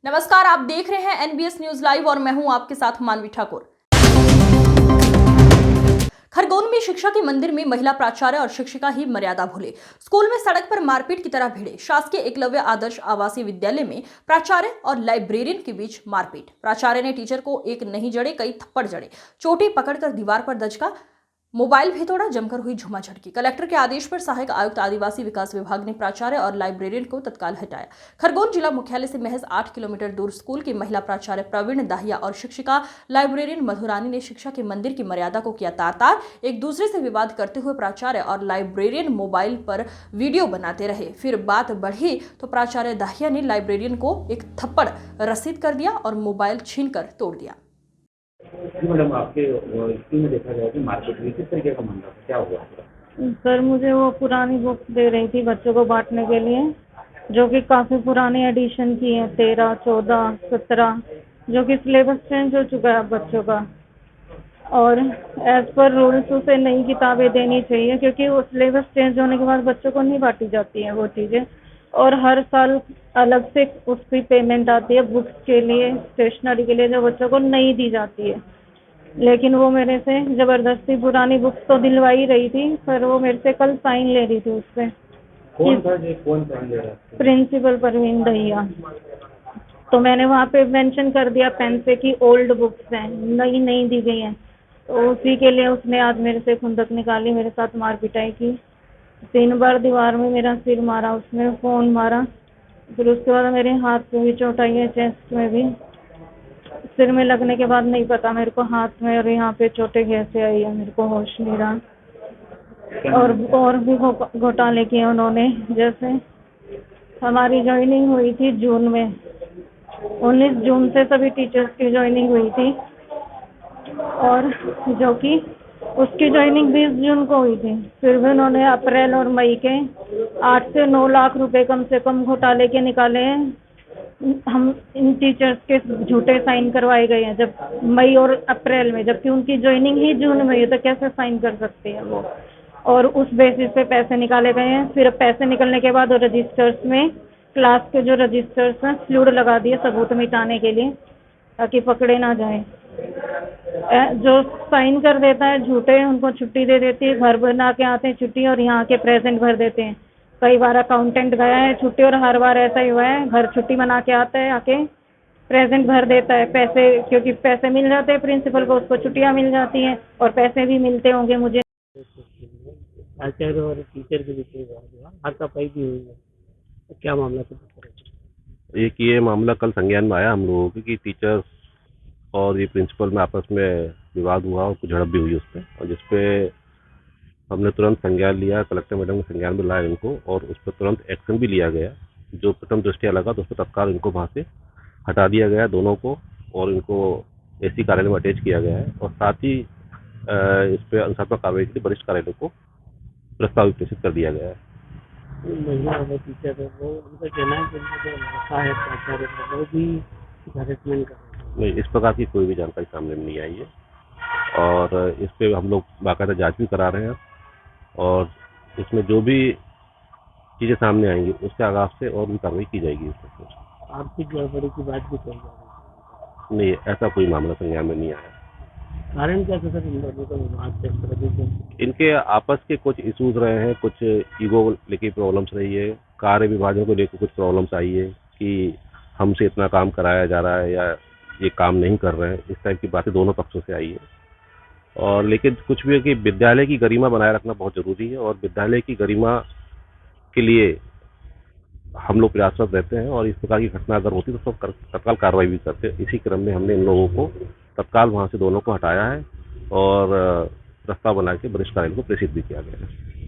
नमस्कार, आप देख रहे हैं एनबीएस न्यूज लाइव और मैं हूं आपके साथ मानवी ठाकुर। खरगोन में शिक्षा के मंदिर में महिला प्राचार्य और शिक्षिका ही मर्यादा भूले। स्कूल में सड़क पर मारपीट की तरह भिड़े। शासकीय एकलव्य आदर्श आवासीय विद्यालय में प्राचार्य और लाइब्रेरियन के बीच मारपीट। प्राचार्य ने टीचर को एक नहीं जड़े कई थप्पड़ जड़े। चोटी पकड़कर दीवार पर दचका, मोबाइल भी तोड़ा। जमकर हुई झुमाझटकी। कलेक्टर के आदेश पर सहायक आयुक्त आदिवासी विकास विभाग ने प्राचार्य और लाइब्रेरियन को तत्काल हटाया। खरगोन जिला मुख्यालय से महज 8 किलोमीटर दूर स्कूल की महिला प्राचार्य प्रवीण दाहिया और शिक्षिका लाइब्रेरियन मधुरानी ने शिक्षा के मंदिर की मर्यादा को किया तार-तार। एक दूसरे से विवाद करते हुए प्राचार्य और लाइब्रेरियन मोबाइल पर वीडियो बनाते रहे। फिर बात बढ़ी तो प्राचार्य दाहिया ने लाइब्रेरियन को एक थप्पड़ रसीद कर दिया और मोबाइल छीनकर तोड़ दिया। मैडम, आपके स्कूल में देखा गया कि मार्केट में किस तरीके का मामला था, क्या हुआ? सर, मुझे वो पुरानी बुक्स दे रही थी बच्चों को बांटने के लिए, जो कि काफ़ी पुरानी एडिशन की है, 13, 14, 17, जो कि सिलेबस चेंज हो चुका है बच्चों का। और एज पर रूल्स उसे नई किताबें देनी चाहिए, क्योंकि वो सिलेबस चेंज होने के बाद बच्चों को नहीं बांटी जाती हैं वो चीज़ें। और हर साल अलग से उसकी पेमेंट आती है बुक्स के लिए, स्टेशनरी के लिए, जो बच्चों को नहीं दी जाती है। लेकिन वो मेरे से ज़बरदस्ती पुरानी बुक्स तो दिलवा ही रही थी, पर वो मेरे से कल साइन ले रही थी उस पर। कौन था जी, कौन साइन ले रहा था? प्रिंसिपल प्रवीण दहिया। तो मैंने वहाँ पे मेंशन कर दिया पेन से कि ओल्ड बुक्स हैं, नई नहीं दी गई हैं। तो उसी के लिए उसने आज मेरे से खुंदक निकाली, मेरे साथ मार पिटाई की। 3 बार दीवार में मेरा सिर मारा उसने, फ़ोन मारा। फिर उसके बाद मेरे हाथ पे भी चोट आई है, चेस्ट में भी। सिर में लगने के बाद नहीं पता मेरे को हाथ में और यहाँ पे चोटें कैसे आई है, मेरे को होश नहीं रहा। और भी घोटाले किए उन्होंने। जैसे हमारी ज्वाइनिंग हुई थी जून में, 19 जून से सभी टीचर्स की ज्वाइनिंग हुई थी, और जो कि उसकी ज्वाइनिंग 20 जून को हुई थी। फिर भी उन्होंने अप्रैल और मई के 8 से 9 लाख रुपए कम से कम घोटाले के निकाले हैं। हम इन टीचर्स के झूठे साइन करवाए गए हैं जब मई और अप्रैल में, जबकि उनकी ज्वाइनिंग ही जून में है, तो कैसे साइन कर सकते हैं वो। और उस बेसिस पे पैसे निकाले गए हैं। फिर पैसे निकलने के बाद रजिस्टर्स में, क्लास के जो रजिस्टर्स हैं, फ्लूड लगा दिए सबूत मिटाने के लिए, ताकि पकड़े ना जाए। जो साइन कर देता है झूठे, उनको छुट्टी दे देती है, घर बना के आते हैं छुट्टी, और यहाँ के प्रेजेंट भर देते हैं। कई बार अकाउंटेंट गया है छुट्टी, और हर बार ऐसा ही हुआ है, घर छुट्टी बना के आता है, आके प्रेजेंट भर देता है पैसे, क्योंकि पैसे मिल जाते हैं प्रिंसिपल को, उसको छुट्टियाँ मिल जाती हैं और पैसे भी मिलते होंगे मुझे। आचार्य और टीचर के बीच में हाथापाई भी हुई है, तो क्या मामला था? ये मामला कल संज्ञान में आया हम लोगों के कि टीचर्स और ये प्रिंसिपल में आपस में विवाद हुआ और कुछ झड़प भी हुई उस पर, और जिसपे हमने तुरंत संज्ञान लिया। कलेक्टर मैडम ने संज्ञान में लाया इनको, और उस पर तुरंत एक्शन भी लिया गया। जो प्रथम दृष्टया लगा तो उस पर तत्काल इनको वहाँ से हटा दिया गया, दोनों को, और इनको एसी कार्यालय में अटैच किया गया है। और साथ ही इस पर अनुशासनात्मक कार्रवाई के लिए वरिष्ठ कार्यालय को प्रस्ताव प्रेषित कर दिया गया है। महिला वो टीचर है, वो उनका कहना है कि उनको जो रखा है प्राचार्य है वो भी हैरेसमेंट कर रहे हैं। नहीं, इस प्रकार की कोई भी जानकारी सामने नहीं आई है, और इस पे हम लोग बाकायदा जांच भी करा रहे हैं, और इसमें जो भी चीज़ें सामने आएंगी उसके आगाज से और भी कार्रवाई की जाएगी। आर्थिक गड़बड़ी की बात भी कही जा रही है। नहीं, ऐसा कोई मामला संज्ञान में नहीं आया। कारण क्या था सर इन लोगों का विवाद से? इनके आपस के कुछ इश्यूज रहे हैं, कुछ ईगो लेके प्रॉब्लम्स रही है, कार्य विभाजन को लेकर कुछ प्रॉब्लम्स आई है कि हमसे इतना काम कराया जा रहा है या ये काम नहीं कर रहे हैं, इस टाइप की बातें दोनों पक्षों से आई है। और लेकिन कुछ भी है कि विद्यालय की गरिमा बनाए रखना बहुत जरूरी है, और विद्यालय की गरिमा के लिए हम लोग प्रयासरत रहते हैं, और इस प्रकार की घटना अगर होती तो सब तत्काल कार्रवाई भी करते हैं। इसी क्रम में हमने इन लोगों को तत्काल वहाँ से दोनों को हटाया है, और प्रस्ताव बना के वरिष्ठ कार्यालय को प्रेषित भी किया गया है।